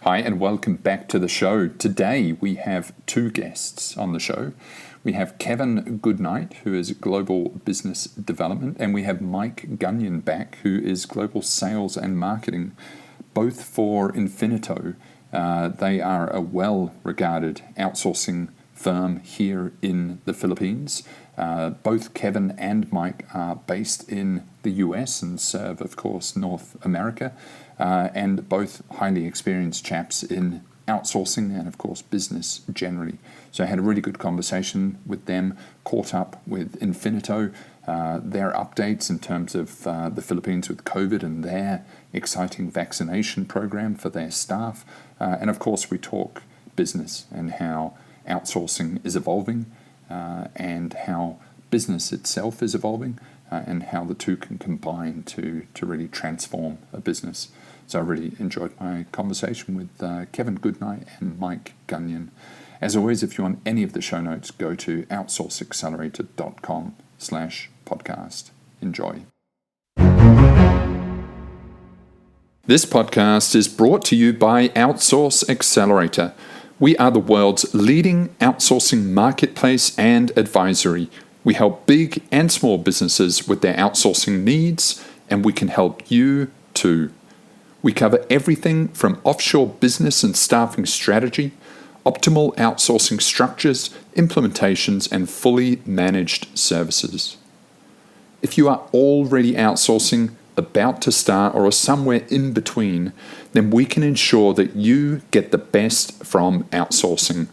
Hi, and welcome back to the show. Today we have two guests on the show. We have Kevin Goodnight, who is Global Business Development, and we have Mike Gunion back, who is Global Sales and Marketing, both for Infinit-O. They are a well-regarded outsourcing firm here in the Philippines. Both Kevin and Mike are based in the US and serve, of course, North America, and both highly experienced chaps in outsourcing and, of course, business generally. So I had a really good conversation with them, caught up with Infinit-O, their updates in terms of the Philippines with COVID and their exciting vaccination program for their staff. And, of course, we talk business and how outsourcing is evolving, and how business itself is evolving, and how the two can combine to really transform a business. So I really enjoyed my conversation with Kevin Goodnight and Mike Gunion. As always, if you want any of the show notes, go to outsourceaccelerator.com/podcast. Enjoy. This podcast is brought to you by Outsource Accelerator. We are the world's leading outsourcing marketplace and advisory. We help big and small businesses with their outsourcing needs, and we can help you too. We cover everything from offshore business and staffing strategy, optimal outsourcing structures, implementations, and fully managed services. If you are already outsourcing, about to start, or are somewhere in between, then we can ensure that you get the best from outsourcing.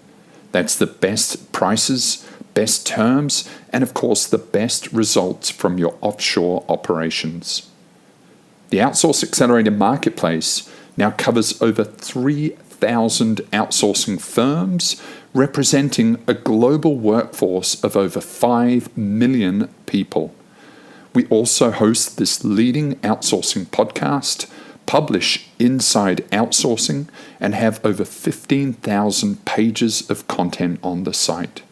That's the best prices, best terms, and of course the best results from your offshore operations. The Outsource Accelerator marketplace now covers over 3,000 outsourcing firms, representing a global workforce of over 5 million people. We also host this leading outsourcing podcast, publish Inside Outsourcing, and have over 15,000 pages of content on the site.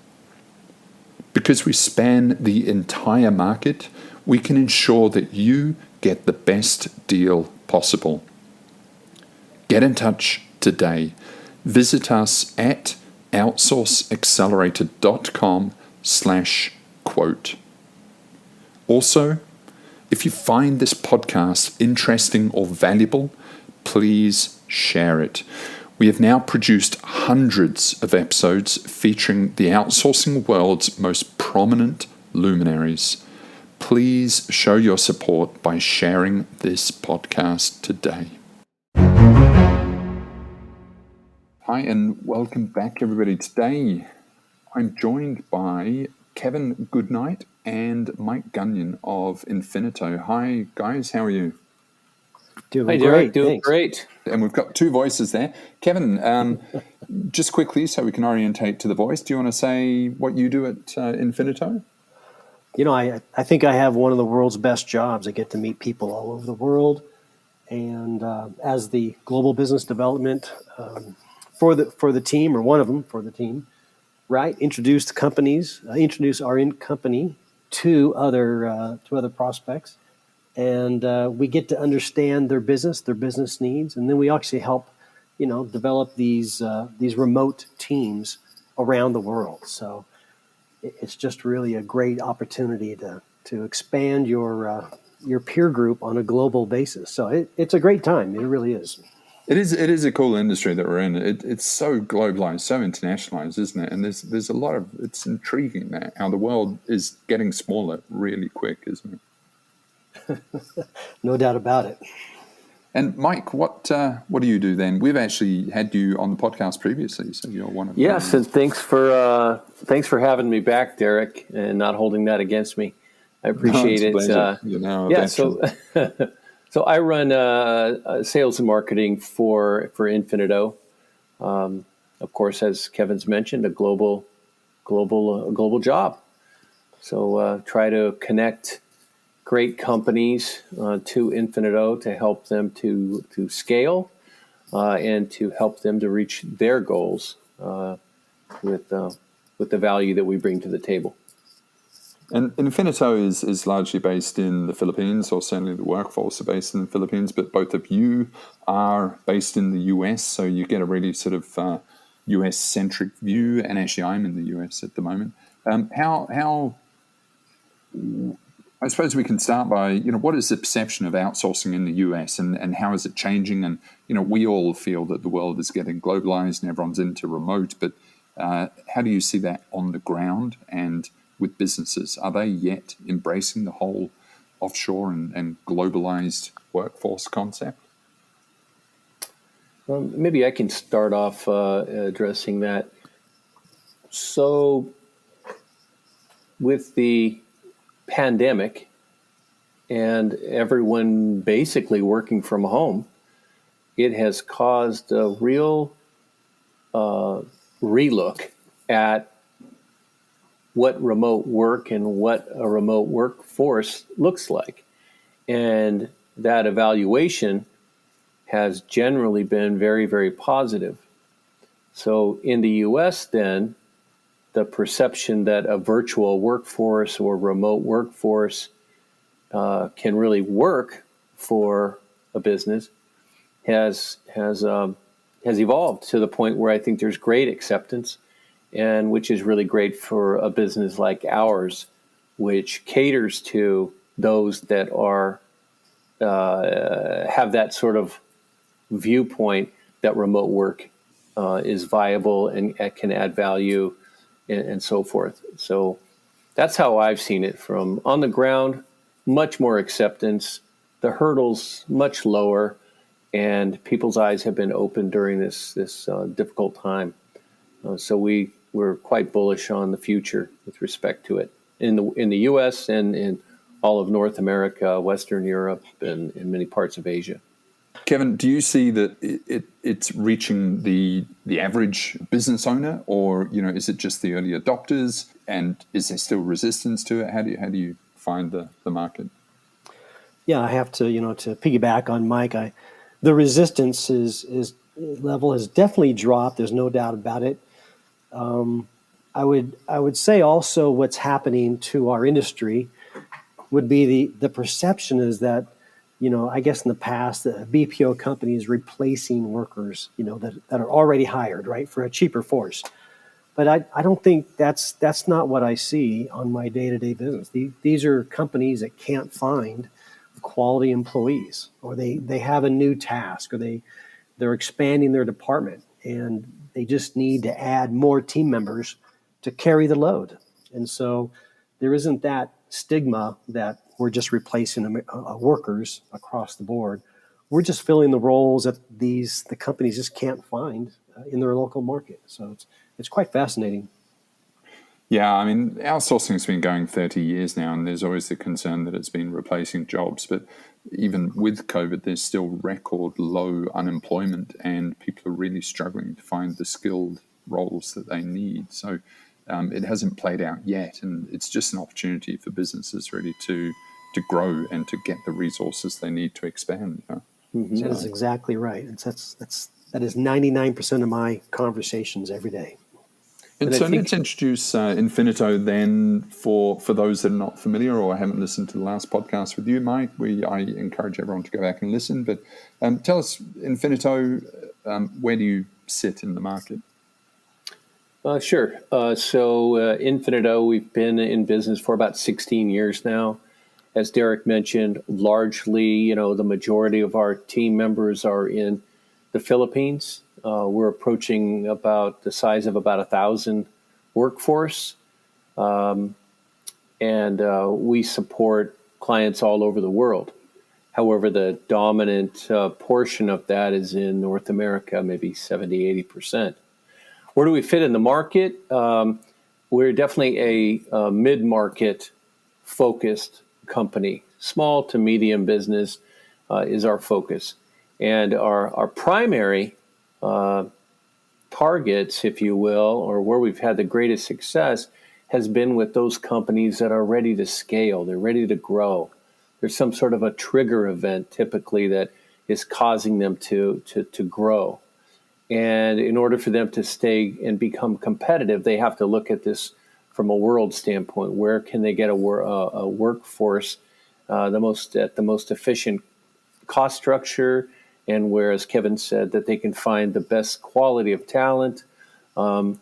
Because we span the entire market, we can ensure that you get the best deal possible. Get in touch today. Visit us at outsourceaccelerator.com/quote. Also, if you find this podcast interesting or valuable, please share it. We have now produced hundreds of episodes featuring the outsourcing world's most prominent luminaries. Please show your support by sharing this podcast today. Hi, and welcome back, everybody. Today, I'm joined by Kevin Goodnight and Mike Gunion of Infinit-O. Hi, guys. How are you? Doing great. Doing Thanks. great. And we've got two voices there. Kevin, just quickly so we can orientate to the voice, do you want to say what you do at Infinit-O? You know, I think I have one of the world's best jobs. I get to meet people all over the world. And as the global business development for the team, or one of them for the team, right? Introduce our company to other prospects, and we get to understand their business needs, and then we actually help, develop these remote teams around the world. So it's just really a great opportunity to expand your peer group on a global basis. So it's a great time. It really is. It is a cool industry that we're in. It's so globalized, so internationalized, isn't it? And there's a lot of, it's intriguing that how the world is getting smaller really quick, isn't it? No doubt about it. And Mike, what do you do then? We've actually had you on the podcast previously, so you're one of them. Yes, and thanks for having me back, Derek, and not holding that against me. I appreciate it. So I run sales and marketing for Infinit-O. Of course, as Kevin's mentioned, a global job. So try to connect great companies to Infinit-O to help them to scale and to help them to reach their goals with the value that we bring to the table. And Infinit-O is largely based in the Philippines, or certainly the workforce are based in the Philippines, but both of you are based in the US, so you get a really sort of US-centric view, and actually I'm in the US at the moment. How I suppose we can start by, what is the perception of outsourcing in the US, and how is it changing? And, we all feel that the world is getting globalized and everyone's into remote, but how do you see that on the ground and with businesses? Are they yet embracing the whole offshore and globalized workforce concept? Well, maybe I can start off addressing that. So, with the pandemic and everyone basically working from home, it has caused a real relook at what remote work and what a remote workforce looks like. And that evaluation has generally been very, very positive. So in the US, then, the perception that a virtual workforce or remote workforce can really work for a business has evolved to the point where I think there's great acceptance, and which is really great for a business like ours, which caters to those that are have that sort of viewpoint that remote work is viable and can add value and so forth. So that's how I've seen it from on the ground. Much more acceptance, the hurdles much lower, and people's eyes have been opened during this difficult time. So we're quite bullish on the future with respect to it in the U.S. and in all of North America, Western Europe, and in many parts of Asia. Kevin, do you see that it's reaching the average business owner, or is it just the early adopters, and is there still resistance to it? How do you find the market? Yeah, I have to to piggyback on Mike. The resistance is level has definitely dropped. There's no doubt about it. I would say also what's happening to our industry would be the perception is that, I guess in the past, the BPO companies replacing workers, that are already hired, right, for a cheaper force. But I don't think that's not what I see on my day-to-day business. These are companies that can't find quality employees, or they have a new task, or they're expanding their department, and they just need to add more team members to carry the load. And so there isn't that stigma that we're just replacing workers across the board. We're just filling the roles that the companies just can't find in their local market. So it's quite fascinating. Yeah, I mean, outsourcing has been going 30 years now, and there's always the concern that it's been replacing jobs. But even with COVID, there's still record low unemployment, and people are really struggling to find the skilled roles that they need. So it hasn't played out yet, and it's just an opportunity for businesses really to grow and to get the resources they need to expand. Mm-hmm. That is exactly right. That is 99% of my conversations every day. And so let's introduce Infinit-O then for those that are not familiar or haven't listened to the last podcast with you, Mike. I encourage everyone to go back and listen. But tell us, Infinit-O, where do you sit in the market? Sure. So Infinit-O, we've been in business for about 16 years now. As Derek mentioned, largely, the majority of our team members are in the Philippines. We're approaching about the size of about 1,000 workforce. And we support clients all over the world. However, the dominant portion of that is in North America, maybe 70, 80%. Where do we fit in the market? We're definitely a mid-market focused company. Small to medium business is our focus. And our primary targets, if you will, or where we've had the greatest success has been with those companies that are ready to scale. They're ready to grow. There's some sort of a trigger event typically that is causing them to grow. And in order for them to stay and become competitive, they have to look at this from a world standpoint. Where can they get a workforce at the most efficient cost structure, and where, as Kevin said, that they can find the best quality of talent, and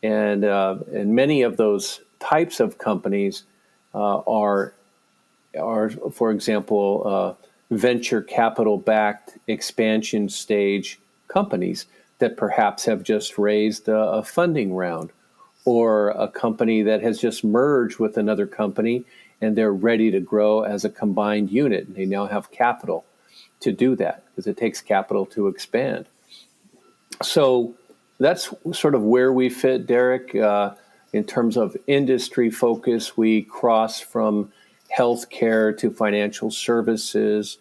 many of those types of companies are, for example, venture capital backed expansion stage companies that perhaps have just raised a funding round, or a company that has just merged with another company and they're ready to grow as a combined unit. They now have capital to do that because it takes capital to expand. So that's sort of where we fit, Derek. In terms of industry focus, we cross from healthcare to financial services.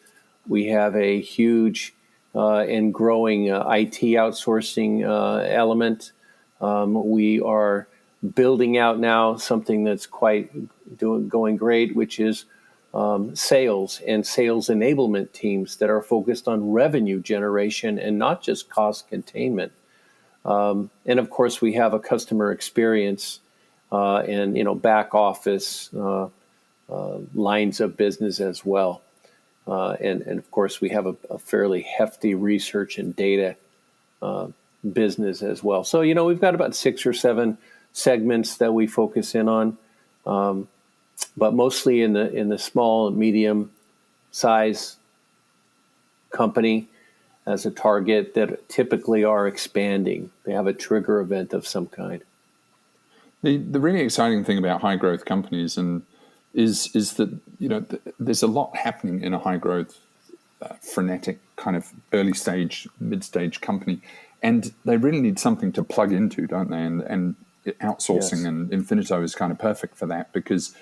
We have a huge and growing IT outsourcing element. We are building out now something that's going great, which is sales and sales enablement teams that are focused on revenue generation and not just cost containment. And of course, we have a customer experience and back office lines of business as well. And of course, we have a fairly hefty research and data business as well. So, we've got about 6 or 7 segments that we focus in on, but mostly in the small and medium size company as a target that typically are expanding. They have a trigger event of some kind. The really exciting thing about high growth companies is that there's a lot happening in a high growth, frenetic kind of early stage, mid stage company, and they really need something to plug into, don't they? And outsourcing, yes, and Infinit-O is kind of perfect for that, because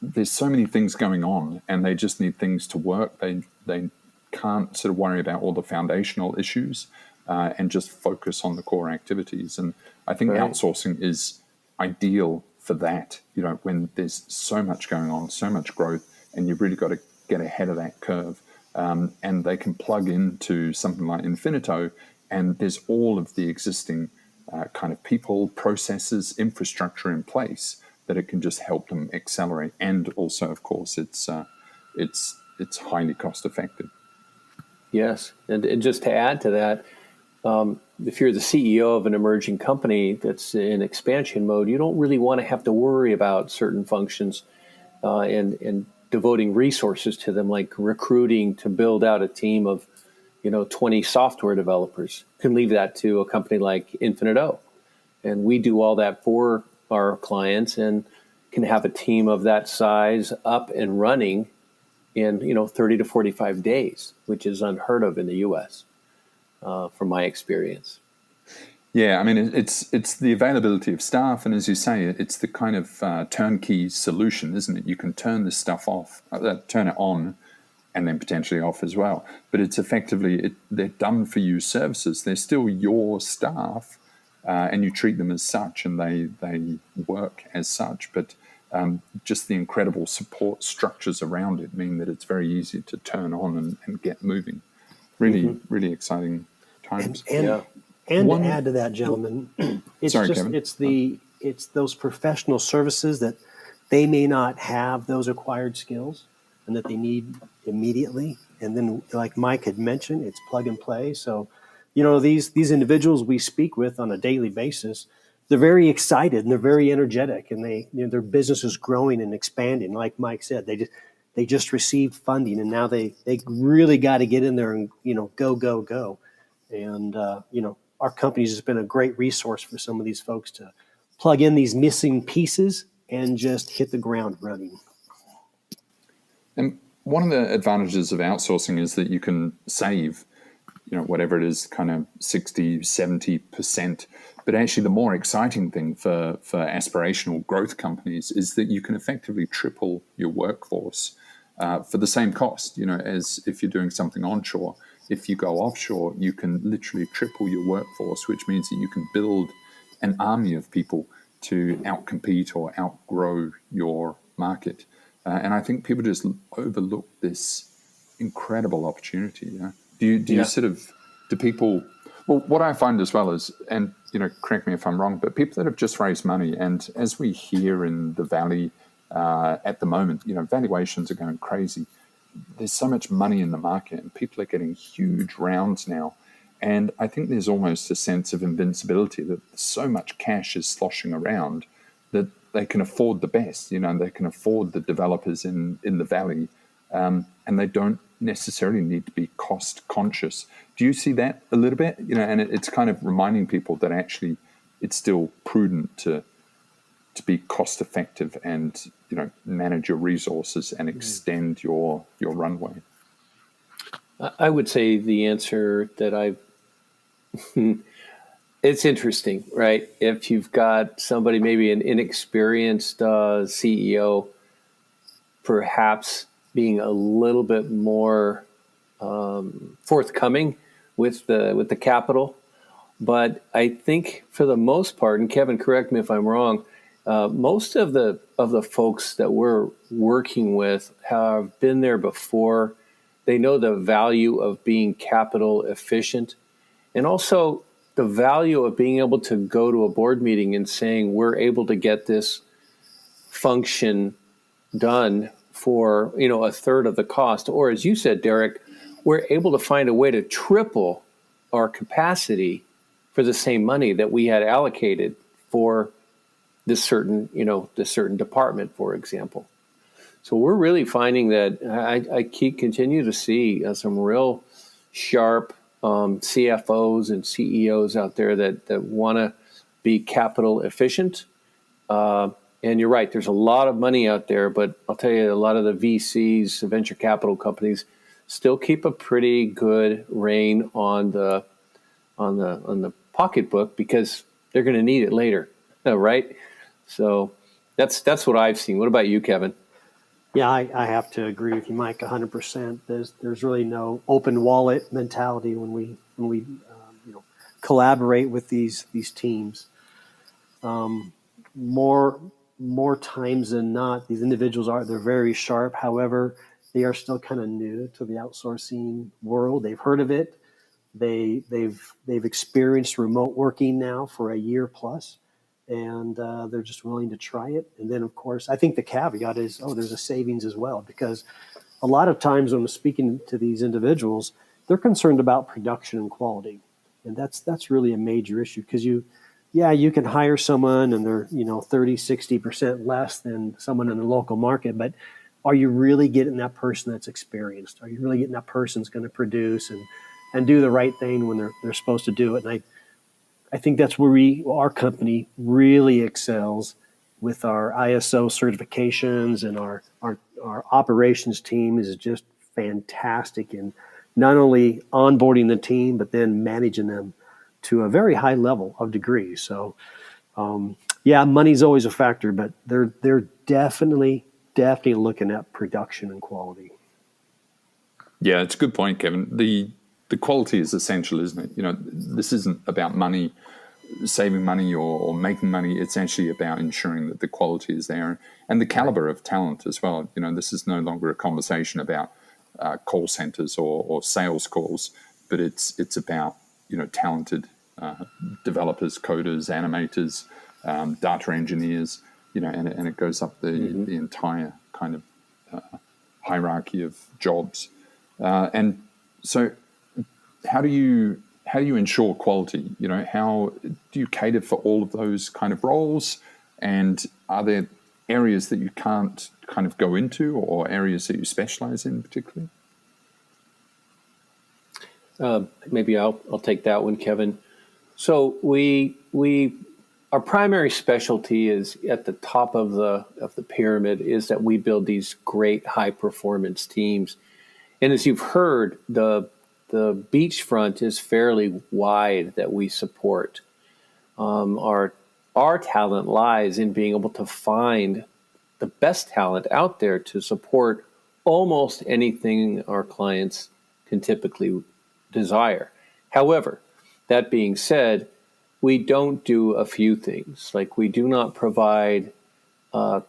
there's so many things going on, and they just need things to work. They can't sort of worry about all the foundational issues and just focus on the core activities. And I think outsourcing is ideal for that, when there's so much going on, so much growth, and you've really got to get ahead of that curve. And they can plug into something like Infinit-O, and there's all of the existing kind of people, processes, infrastructure in place that it can just help them accelerate. And also, of course, it's highly cost effective. Yes, and just to add to that, if you're the CEO of an emerging company that's in expansion mode, you don't really want to have to worry about certain functions and devoting resources to them, like recruiting to build out a team of 20 software developers. You can leave that to a company like Infinit-O. And we do all that for our clients and can have a team of that size up and running in 30 to 45 days, which is unheard of in the U.S. From my experience. Yeah, I mean, it's the availability of staff, and as you say, it's the kind of turnkey solution, isn't it? You can turn this stuff off, turn it on, and then potentially off as well. But it's effectively, they're done for you services. They're still your staff, and you treat them as such, and they work as such. But just the incredible support structures around it mean that it's very easy to turn on and get moving. Really, really exciting times. And to add to that, gentlemen, it's those professional services that they may not have those acquired skills and that they need immediately. And then, like Mike had mentioned, it's plug and play. So, these individuals we speak with on a daily basis, they're very excited and they're very energetic, and their business is growing and expanding. Like Mike said, they just received funding, and now they really got to get in there and go. And our company's just been a great resource for some of these folks to plug in these missing pieces and just hit the ground running. And one of the advantages of outsourcing is that you can save, whatever it is, kind of 60, 70%. But actually the more exciting thing for aspirational growth companies is that you can effectively triple your workforce for the same cost, as if you're doing something onshore. If you go offshore, you can literally triple your workforce, which means that you can build an army of people to outcompete or outgrow your market. And I think people just overlook this incredible opportunity. Do you do people Well, what I find as well is, and correct me if I'm wrong, but people that have just raised money, and as we hear in the Valley at the moment, valuations are going crazy. There's so much money in the market, and people are getting huge rounds now. And I think there's almost a sense of invincibility that so much cash is sloshing around that they can afford the best. They can afford the developers in the Valley, and they don't necessarily need to be cost conscious. Do you see that a little bit? And it's kind of reminding people that actually it's still prudent to be cost effective and manage your resources and extend your runway. I would say the answer that it's interesting, right? If you've got somebody, maybe an inexperienced CEO, perhaps being a little bit more forthcoming with the capital. But I think for the most part, and Kevin, correct me if I'm wrong, most of the folks that we're working with have been there before. They know the value of being capital efficient, and also the value of being able to go to a board meeting and saying, we're able to get this function done for a third of the cost. Or as you said, Derek, we're able to find a way to triple our capacity for the same money that we had allocated for this certain department, for example. So we're really finding that I continue to see some real sharp CFOs and CEOs out there that want to be capital efficient. And you're right, there's a lot of money out there, but I'll tell you, a lot of the VCs, the venture capital companies, still keep a pretty good rein on the pocketbook because they're going to need it later, right? So that's what I've seen. What about you, Kevin? Yeah, I have to agree with you, Mike, 100%. There's really no open wallet mentality when we collaborate with these teams. More times than not, these individuals they're very sharp. However, they are still kind of new to the outsourcing world. They've heard of it. They've experienced remote working now for a year plus. And they're just willing to try it. And then, of course, I think the caveat is, there's a savings as well, because a lot of times when I'm speaking to these individuals, they're concerned about production and quality. And that's really a major issue, because you can hire someone and they're 30-60% less than someone in the local market, but are you really getting that person that's experienced? Are you really getting that person that's going to produce and do the right thing when they're supposed to do it? And I think that's where our company really excels with our ISO certifications, and our operations team is just fantastic in not only onboarding the team, but then managing them to a very high level of degree. So, money's always a factor, but they're definitely looking at production and quality. Yeah, it's a good point, Kevin. The quality is essential, isn't it? This isn't about money, saving money or making money. It's actually about ensuring that the quality is there and the caliber of talent as well. This is no longer a conversation about call centers or sales calls, but it's about talented developers, coders, animators, data engineers. And it goes up the entire kind of hierarchy of jobs. And so, how do you ensure quality? How do you cater for all of those kind of roles? And are there areas that you can't kind of go into, or areas that you specialize in particularly? Maybe I'll take that one, Kevin. So our primary specialty is at the top of the pyramid, is that we build these great high performance teams. And as you've heard, the beachfront is fairly wide that we support. Our talent lies in being able to find the best talent out there to support almost anything our clients can typically desire. However, that being said, we don't do a few things. Like, we do not provide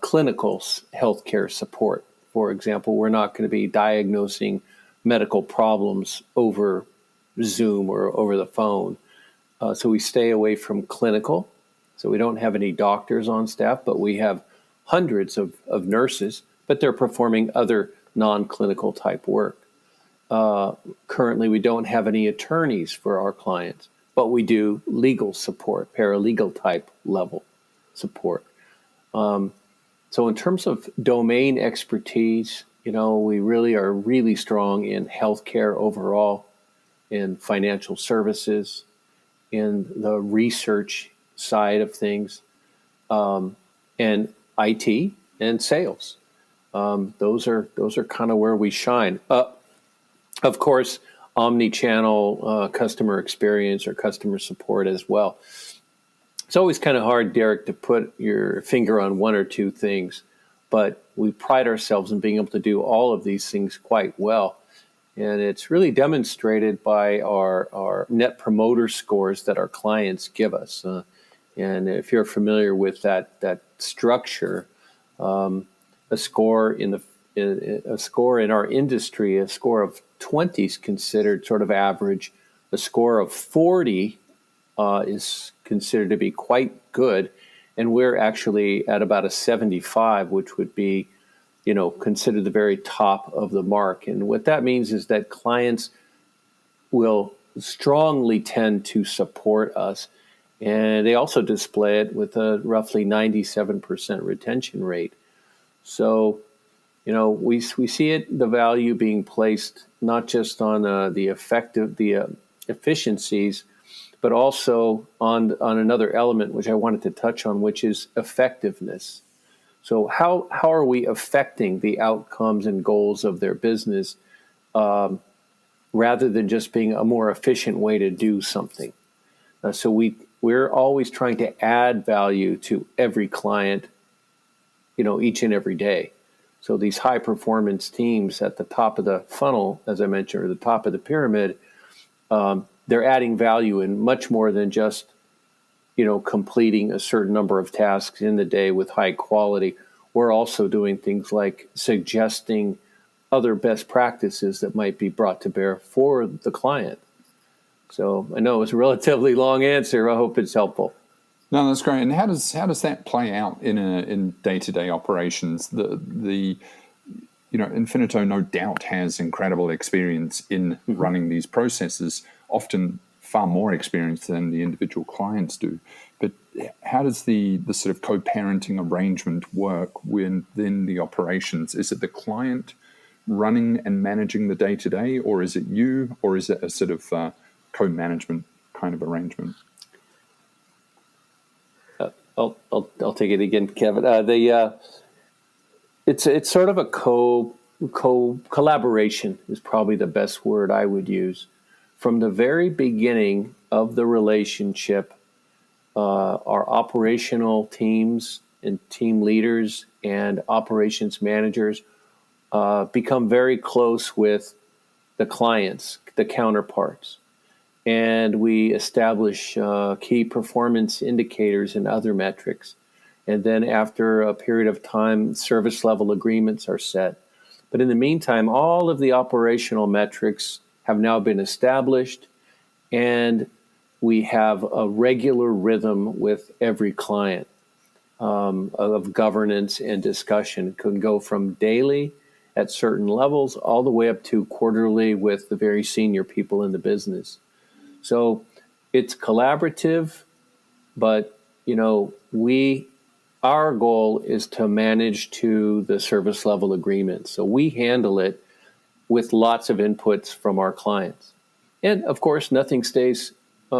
clinical healthcare support. For example, we're not going to be diagnosing medical problems over Zoom or over the phone. So we stay away from clinical. So we don't have any doctors on staff, but we have hundreds of nurses, but they're performing other non-clinical type work. Currently, we don't have any attorneys for our clients, but we do legal support, paralegal type level support. So in terms of domain expertise, we really are really strong in healthcare overall, in financial services, in the research side of things, and IT and sales. Those are kind of where we shine. Of course, omni-channel customer experience or customer support as well. It's always kind of hard, Derek, to put your finger on one or two things, but we pride ourselves in being able to do all of these things quite well. And it's really demonstrated by our net promoter scores that our clients give us. And if you're familiar with that structure, a score in our industry, a score of 20 is considered sort of average. A score of 40 is considered to be quite good, and we're actually at about a 75, which would be, considered the very top of the mark. And what that means is that clients will strongly tend to support us, and they also display it with a roughly 97% retention rate. So, we see the value being placed not just on the efficiencies, but also on another element which I wanted to touch on, which is effectiveness. So how are we affecting the outcomes and goals of their business, rather than just being a more efficient way to do something? So we're always trying to add value to every client, each and every day. So these high performance teams at the top of the funnel, as I mentioned, or the top of the pyramid, they're adding value in much more than just, completing a certain number of tasks in the day with high quality. We're also doing things like suggesting other best practices that might be brought to bear for the client. So I know it's a relatively long answer. I hope it's helpful. No, that's great. And how does that play out in day-to-day operations? The Infinit-O no doubt has incredible experience in running these processes, often far more experience than the individual clients do. But how does the sort of co-parenting arrangement work within the operations? Is it the client running and managing the day-to-day, or is it you, or is it a sort of co-management kind of arrangement? I'll take it again, Kevin. It's sort of a collaboration is probably the best word I would use. From the very beginning of the relationship, our operational teams and team leaders and operations managers become very close with the clients, the counterparts. And we establish key performance indicators and other metrics. And then after a period of time, service level agreements are set. But in the meantime, all of the operational metrics have now been established, and we have a regular rhythm with every client of governance and discussion. It can go from daily at certain levels all the way up to quarterly with the very senior people in the business. So it's collaborative, but our goal is to manage to the service level agreement. So we handle it with lots of inputs from our clients. And of course, nothing stays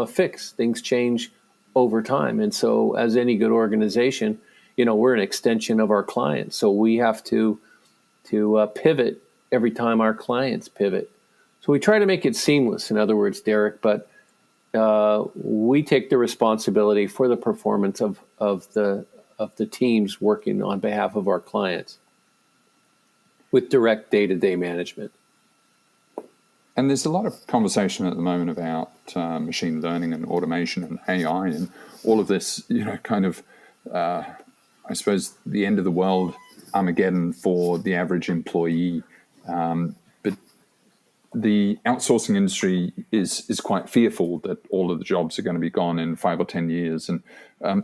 fixed. Things change over time. And so as any good organization, we're an extension of our clients. So we have to pivot every time our clients pivot. So we try to make it seamless, in other words, Derek, but we take the responsibility for the performance of the teams working on behalf of our clients with direct day-to-day management. And there's a lot of conversation at the moment about machine learning and automation and AI and all of this, kind of, I suppose, the end of the world Armageddon for the average employee. But the outsourcing industry is quite fearful that all of the jobs are going to be gone in 5 or 10 years. And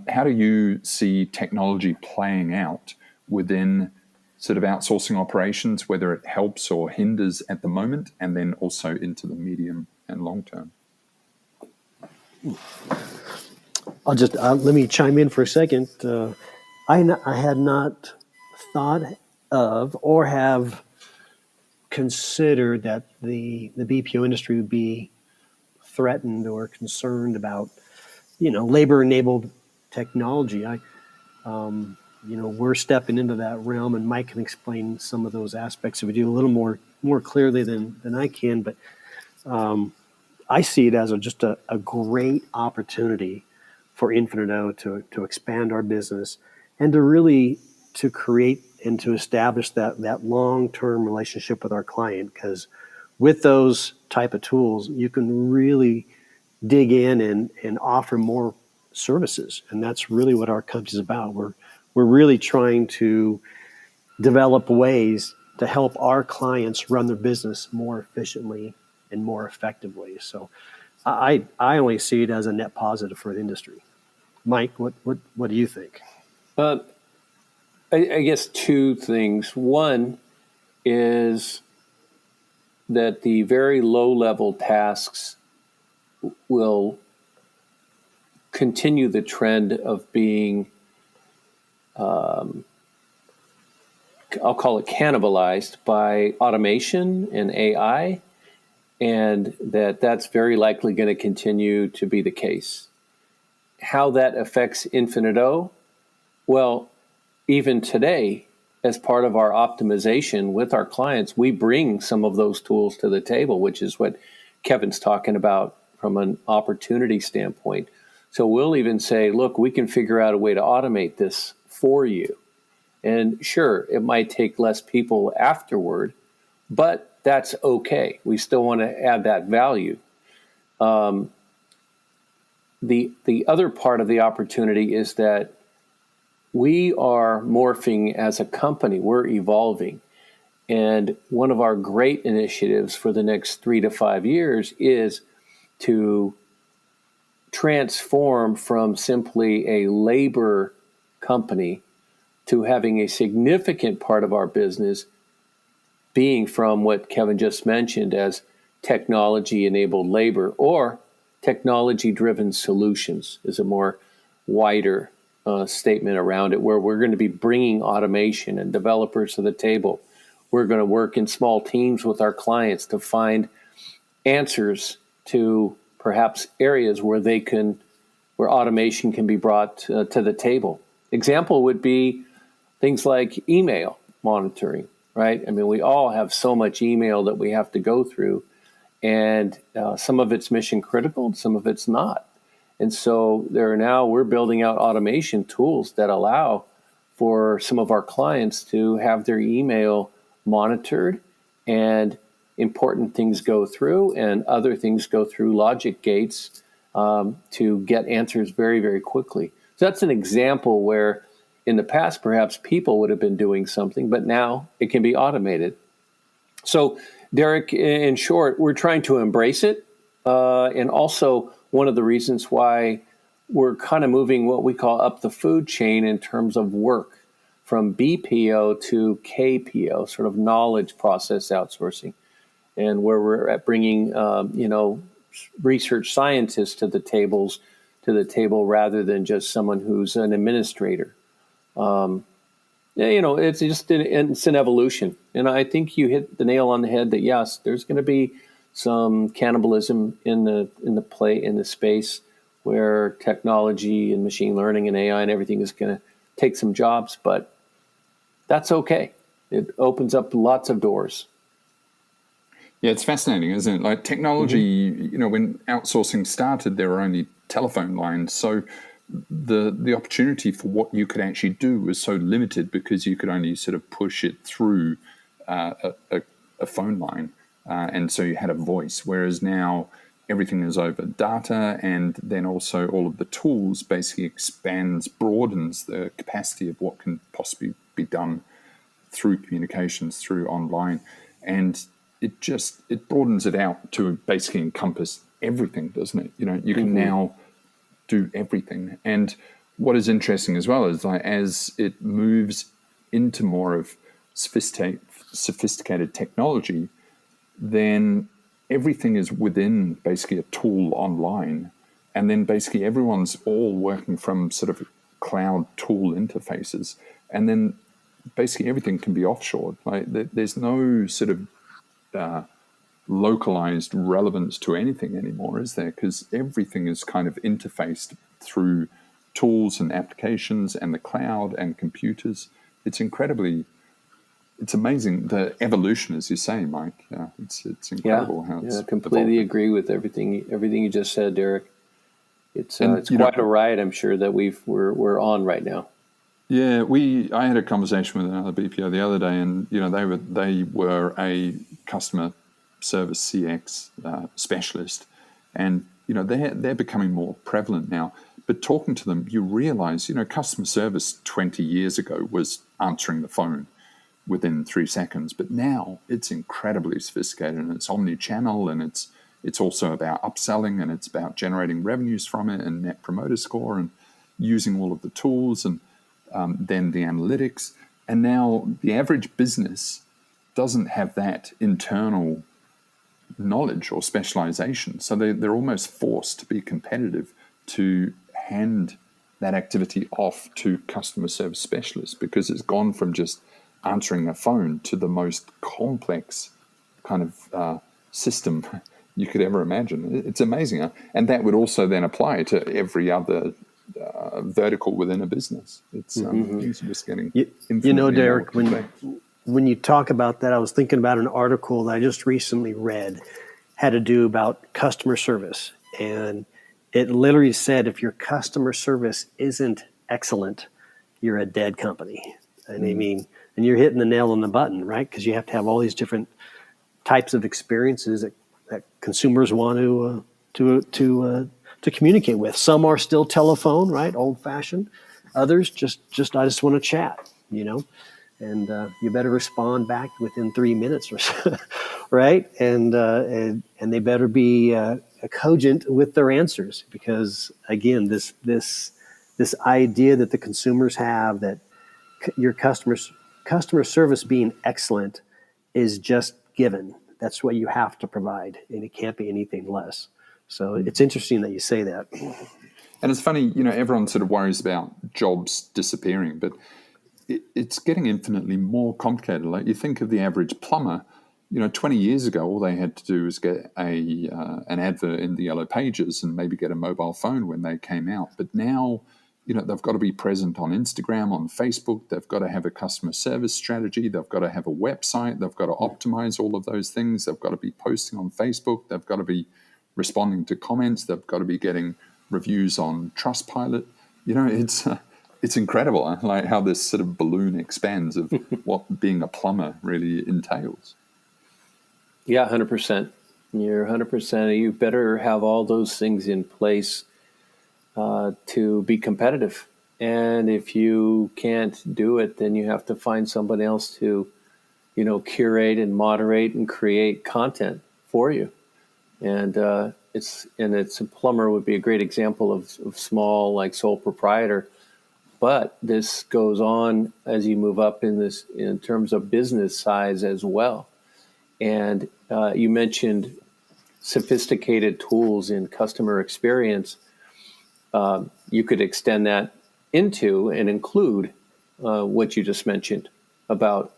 how do you see technology playing out within sort of outsourcing operations, whether it helps or hinders at the moment, and then also into the medium and long term? I'll just let me chime in for a second. I had not thought of or have considered that the BPO industry would be threatened or concerned about, labor-enabled technology. We're stepping into that realm, and Mike can explain some of those aspects if we do a little more clearly than I can. But I see it as just a great opportunity for Infinit-O to expand our business and to create and to establish that long-term relationship with our client. Because with those type of tools, you can really dig in and offer more services. And that's really what our company is about. We're really trying to develop ways to help our clients run their business more efficiently and more effectively. So I only see it as a net positive for the industry. Mike, what do you think? I guess two things. One is that the very low-level tasks will continue the trend of being, I'll call it cannibalized by automation and AI, and that's very likely going to continue to be the case. How that affects Infinit-O? Well, even today, as part of our optimization with our clients, we bring some of those tools to the table, which is what Kevin's talking about from an opportunity standpoint. So we'll even say, look, we can figure out a way to automate this for you. And sure, it might take less people afterward, but that's okay. We still want to add that value. The other part of the opportunity is that we are morphing as a company. We're evolving. And one of our great initiatives for the next 3 to 5 years is to transform from simply a labor company to having a significant part of our business being from what Kevin just mentioned as technology-enabled labor, or technology-driven solutions is a more wider statement around it, where we're going to be bringing automation and developers to the table. We're going to work in small teams with our clients to find answers to perhaps areas where where automation can be brought to the table. Example would be things like email monitoring, right? I mean, we all have so much email that we have to go through, and some of it's mission critical, some of it's not. And so we're building out automation tools that allow for some of our clients to have their email monitored, and important things go through and other things go through logic gates to get answers very, very quickly. So that's an example where in the past, perhaps people would have been doing something, but now it can be automated. So Derek, in short, we're trying to embrace it. And also one of the reasons why we're kind of moving what we call up the food chain in terms of work, from BPO to KPO, sort of knowledge process outsourcing, and where we're at bringing, research scientists to the table rather than just someone who's an administrator. It's just it's an evolution, and I think you hit the nail on the head that yes, there's going to be some cannibalism in the space where technology and machine learning and AI and everything is going to take some jobs, but that's okay. It opens up lots of doors. Yeah, it's fascinating, isn't it? Like technology, when outsourcing started, there were only telephone lines. So the opportunity for what you could actually do was so limited because you could only sort of push it through a phone line. And so you had a voice, whereas now everything is over data, and then also all of the tools basically broadens the capacity of what can possibly be done through communications, through online. And it broadens it out to basically encompass everything, doesn't it? You can now do everything. And what is interesting as well is like as it moves into more of sophisticated technology, then everything is within basically a tool online. And then basically everyone's all working from sort of cloud tool interfaces. And then basically everything can be offshored. Like there's no sort of localized relevance to anything anymore, is there? Because everything is kind of interfaced through tools and applications and the cloud and computers. It's amazing, the evolution, as you say, Mike. It's incredible how it's completely evolving. agree with everything you just said, Derek. It's quite a ride, I'm sure, that we're on right now. Yeah, I had a conversation with another BPO the other day, and they were a customer service CX specialist, and they're becoming more prevalent now. But talking to them, you realize customer service 20 years ago was answering the phone within 3 seconds, but now it's incredibly sophisticated, and it's omni-channel, and it's also about upselling, and it's about generating revenues from it, and net promoter score, and using all of the tools, and then the analytics. And now the average business doesn't have that internal knowledge or specialization. So they're almost forced to be competitive to hand that activity off to customer service specialists, because it's gone from just answering a phone to the most complex kind of system you could ever imagine. It's amazing. Huh? And that would also then apply to every other vertical within a business. It's just getting Derek, when you talk about that, I was thinking about an article that I just recently read, had to do about customer service. And it literally said, if your customer service isn't excellent, you're a dead company. And I mean, and you're hitting the nail on the button, right? Because you have to have all these different types of experiences that consumers want to communicate with. Some are still telephone, right? Old fashioned. Others just I just want to chat, and you better respond back within 3 minutes or so, right? And they better be cogent with their answers, because again, this idea that the consumers have that your customer service being excellent is just given. That's what you have to provide, and it can't be anything less. So it's interesting that you say that. And it's funny, everyone sort of worries about jobs disappearing, but it's getting infinitely more complicated. Like you think of the average plumber, 20 years ago, all they had to do was get an advert in the Yellow Pages and maybe get a mobile phone when they came out. But now, they've got to be present on Instagram, on Facebook. They've got to have a customer service strategy. They've got to have a website. They've got to optimize all of those things. They've got to be posting on Facebook. They've got to be responding to comments. They've got to be getting reviews on Trustpilot. It's incredible, like how this sort of balloon expands of what being a plumber really entails. Yeah, 100%. You're 100%. You better have all those things in place to be competitive. And if you can't do it, then you have to find someone else to, curate and moderate and create content for you. And it's a plumber would be a great example of small, like sole proprietor. But this goes on as you move up in terms of business size as well. And you mentioned sophisticated tools in customer experience. You could extend that into and include what you just mentioned about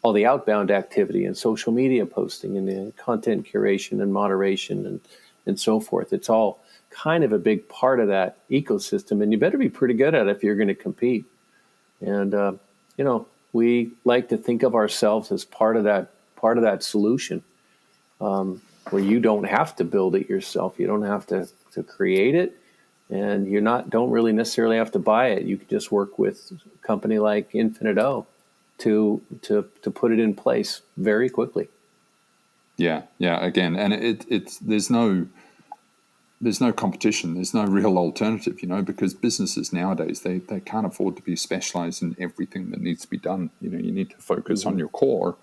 all the outbound activity and social media posting and the content curation and moderation and so forth. It's all kind of a big part of that ecosystem, and you better be pretty good at it if you're going to compete. And we like to think of ourselves as part of that solution, where you don't have to build it yourself. You don't have to create it, and don't really necessarily have to buy it. You can just work with a company like Infinit-O to put it in place very quickly. Yeah. Again, and it's there's no competition. There's no real alternative, because businesses nowadays, they can't afford to be specialized in everything that needs to be done. You need to focus on your core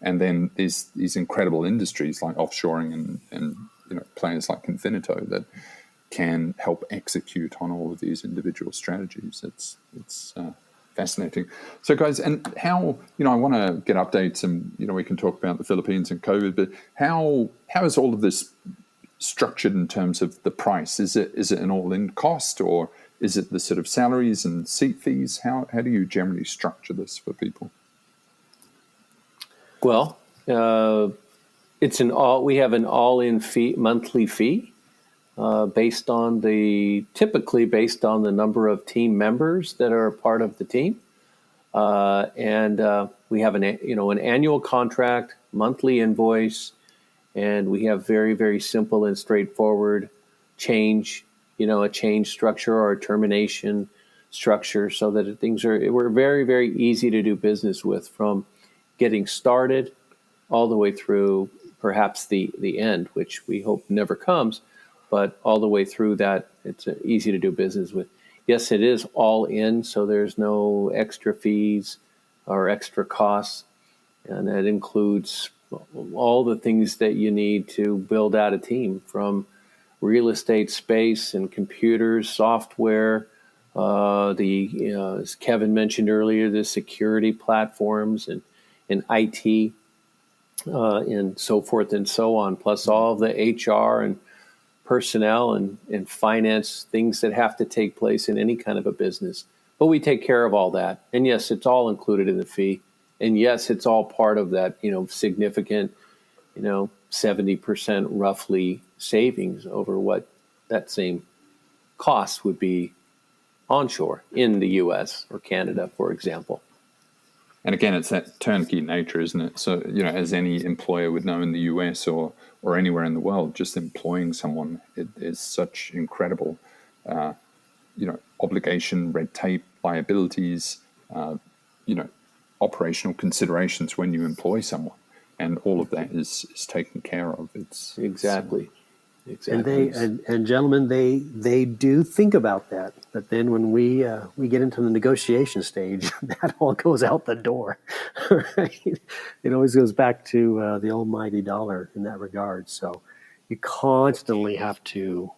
And then there's these incredible industries like offshoring and players like Infinit-O that can help execute on all of these individual strategies. It's fascinating. So, guys, and how I want to get updates, and we can talk about the Philippines and COVID, but how is all of this structured in terms of the price? Is it an all-in cost, or is it the sort of salaries and seat fees? How do you generally structure this for people? Well, we have an all-in fee, monthly fee, typically based on the number of team members that are a part of the team, and we have an annual contract, monthly invoice, and we have very, very simple and straightforward a change structure or a termination structure, so that we're very, very easy to do business with, from getting started all the way through perhaps the end, which we hope never comes, but all the way through that, it's easy to do business with. Yes, it is all in, so there's no extra fees or extra costs, and that includes all the things that you need to build out a team, from real estate space and computers, software, as Kevin mentioned earlier, the security platforms and IT, and so forth and so on, plus all of the HR and personnel and finance things that have to take place in any kind of a business. But we take care of all that. And yes, it's all included in the fee. And yes, it's all part of that, significant, 70% roughly savings over what that same cost would be onshore in the US or Canada, for example. And again, it's that turnkey nature, isn't it? So, as any employer would know in the US or anywhere in the world, just employing someone, it is such incredible, obligation, red tape, liabilities, operational considerations when you employ someone. And all of that is taken care of. It's exactly. And gentlemen, they do think about that. But then when we get into the negotiation stage, that all goes out the door. Right? It always goes back to the almighty dollar in that regard. So you constantly have to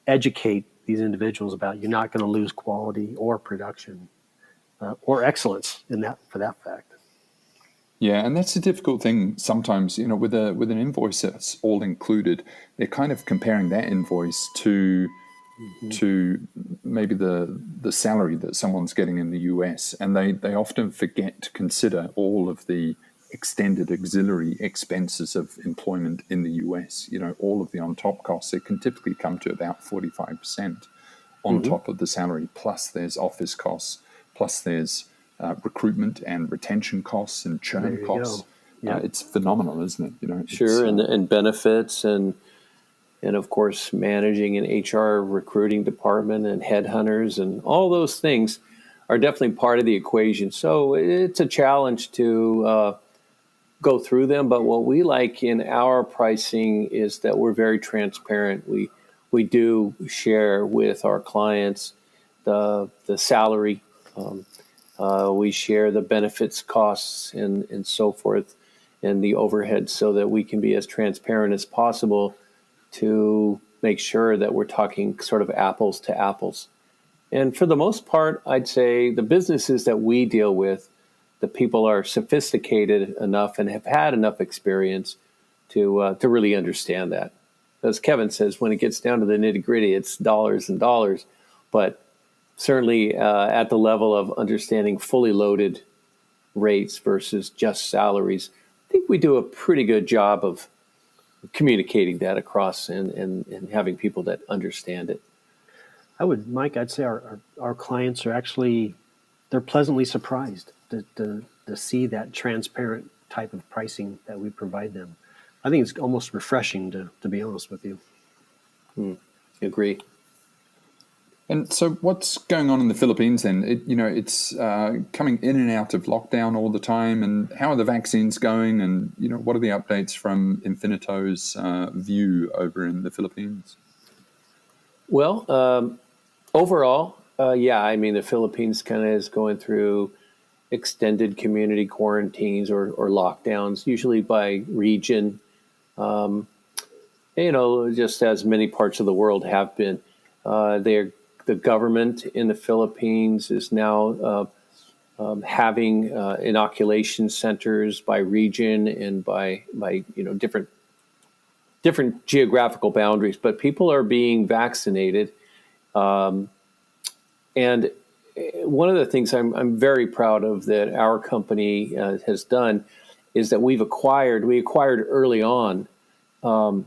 educate these individuals about you're not going to lose quality or production or excellence for that fact. Yeah, and that's a difficult thing sometimes, with an invoice that's all included. They're kind of comparing that invoice to maybe the salary that someone's getting in the US, and they often forget to consider all of the extended auxiliary expenses of employment in the US. All of the on-top costs, it can typically come to about 45% on top of the salary, plus there's office costs, plus there's recruitment and retention costs and churn costs. Yep. It's phenomenal, isn't it? Sure, and benefits and of course managing an HR recruiting department and headhunters and all those things are definitely part of the equation. So it's a challenge to go through them. But what we like in our pricing is that we're very transparent. We do share with our clients the salary. We share the benefits costs and so forth and the overhead, so that we can be as transparent as possible to make sure that we're talking sort of apples to apples. And for the most part, I'd say the businesses that we deal with, the people are sophisticated enough and have had enough experience to really understand that. As Kevin says, when it gets down to the nitty-gritty, it's dollars and dollars. But certainly at the level of understanding fully loaded rates versus just salaries, I think we do a pretty good job of communicating that across and having people that understand it. Mike, I'd say our clients are actually, they're pleasantly surprised to see that transparent type of pricing that we provide them. I think it's almost refreshing, to be honest with you. Agree. And so what's going on in the Philippines then? It's coming in and out of lockdown all the time. And how are the vaccines going? And, what are the updates from Infinit-O's view over in the Philippines? Well, overall, the Philippines kind of is going through extended community quarantines or lockdowns, usually by region. Just as many parts of the world have been. The government in the Philippines is now having inoculation centers by region and by different geographical boundaries, but people are being vaccinated. And one of the things I'm very proud of that our company has done is that we acquired early on the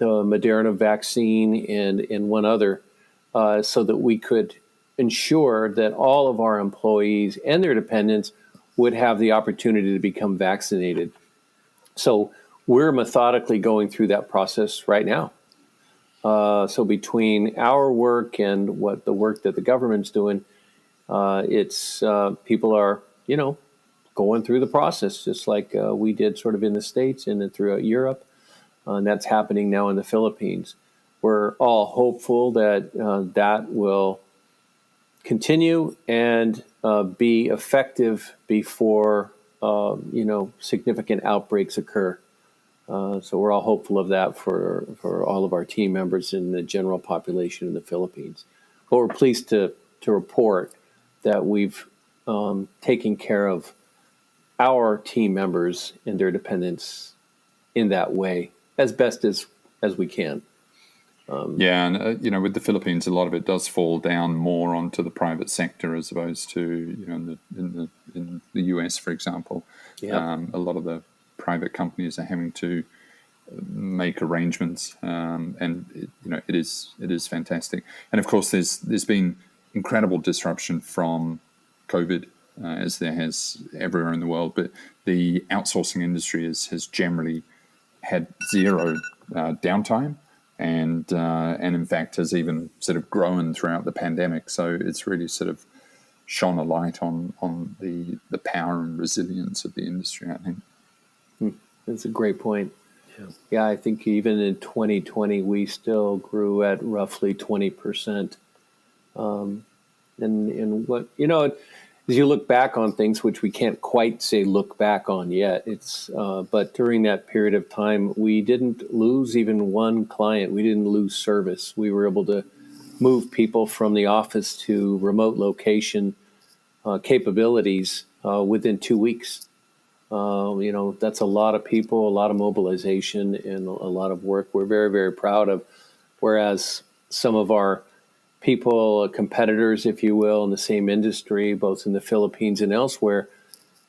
Moderna vaccine and one other, so that we could ensure that all of our employees and their dependents would have the opportunity to become vaccinated. So we're methodically going through that process right now. So between our work and what the work that the government's doing, it's people are, going through the process just like we did sort of in the States and then throughout Europe. And that's happening now in the Philippines. We're all hopeful that that will continue and be effective before significant outbreaks occur. So we're all hopeful of that for all of our team members and the general population in the Philippines. But we're pleased to report that we've taken care of our team members and their dependents in that way as best as we can. And with the Philippines, a lot of it does fall down more onto the private sector as opposed to in the US, for example. Yep. A lot of the private companies are having to make arrangements, and it is fantastic. And of course, there's been incredible disruption from COVID, as there has everywhere in the world. But the outsourcing industry has generally had zero downtime, and in fact has even sort of grown throughout the pandemic. So it's really sort of shone a light on the power and resilience of the industry, I think. That's a great point. Yeah, I think even in 2020, we still grew at roughly 20%. And what, as you look back on things, which we can't quite say look back on yet, but during that period of time, we didn't lose even one client. We didn't lose service. We were able to move people from the office to remote location capabilities within 2 weeks. That's a lot of people, a lot of mobilization, and a lot of work we're very, very proud of. Whereas some of our people, competitors, if you will, in the same industry, both in the Philippines and elsewhere,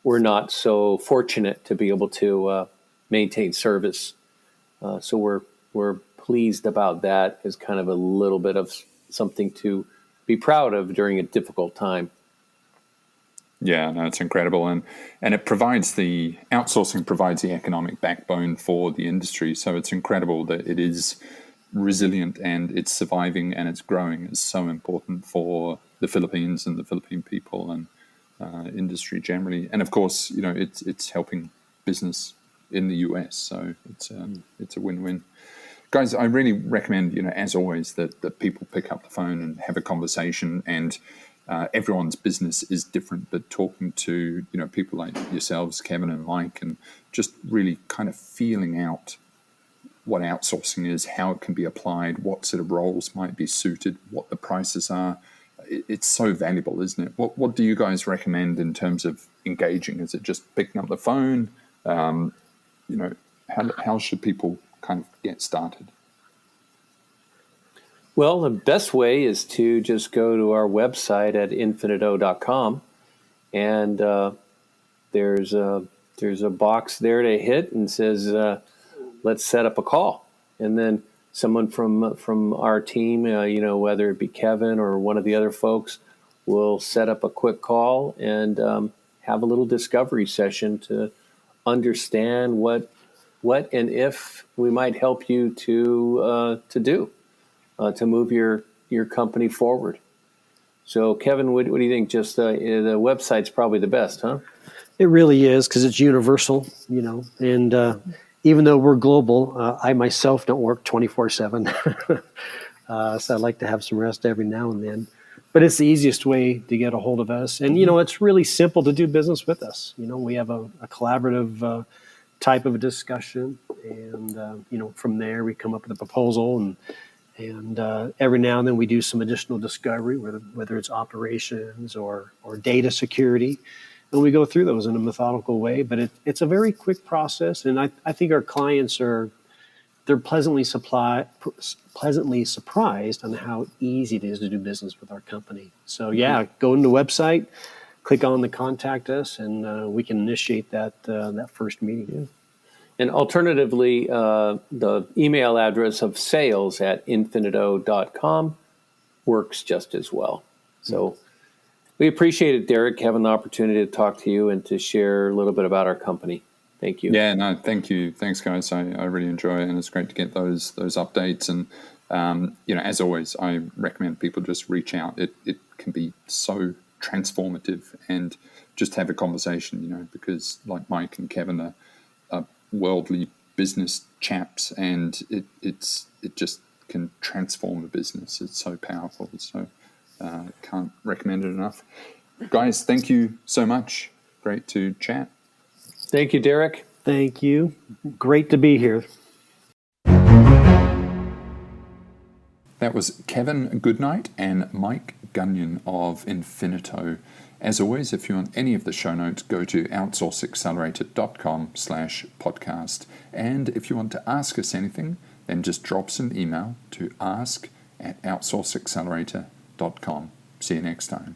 we're not so fortunate to be able to maintain service. So we're pleased about that as kind of a little bit of something to be proud of during a difficult time. Yeah, no, it's incredible. And it outsourcing provides the economic backbone for the industry. So it's incredible that it is resilient and it's surviving and it's growing. Is so important for the Philippines and the Philippine people and industry generally. And of course, it's helping business in the US. So it's a win-win. Guys, I really recommend, as always, that people pick up the phone and have a conversation. And everyone's business is different, but talking to people like yourselves, Kevin and Mike, and just really kind of feeling out what outsourcing is, how it can be applied, what sort of roles might be suited, what the prices are. It's so valuable, isn't it? What do you guys recommend in terms of engaging? Is it just picking up the phone? How should people kind of get started? Well, the best way is to just go to our website at Infinit-O.com, and there's a box there to hit and says, let's set up a call. And then someone from our team, whether it be Kevin or one of the other folks, will set up a quick call and have a little discovery session to understand what and if we might help you to do. To move your company forward. So, Kevin, what do you think? Just the website's probably the best, huh? It really is, because it's universal, and even though we're global, I myself don't work 24/7. So I like to have some rest every now and then. but it's the easiest way to get a hold of us. And, it's really simple to do business with us. We have a collaborative type of a discussion. And, from there we come up with a proposal, and every now and then we do some additional discovery, whether it's operations or data security. And we go through those in a methodical way, but it's a very quick process. And I think our clients they're pleasantly surprised on how easy it is to do business with our company. So go into the website, click on the contact us, and we can initiate that first meeting. Yeah. And alternatively, the email address of sales@infinit-O.com works just as well. So we appreciate it, Derek, having the opportunity to talk to you and to share a little bit about our company. Thank you. Yeah, no, thank you. Thanks, guys. I really enjoy it, and it's great to get those updates. And, as always, I recommend people just reach out. It can be so transformative, and just have a conversation, because like Mike and Kevin are worldly business chaps, and it just can transform a business. It's so powerful. So can't recommend it enough. Guys, thank you so much. Great to chat. Thank you, Derek. Thank you. Great to be here. That was Kevin Goodnight and Mike Gunion of Infinit-O. As always, if you want any of the show notes, go to outsourceaccelerator.com/podcast. And if you want to ask us anything, then just drop us an email to ask@outsourceaccelerator.com. See you next time.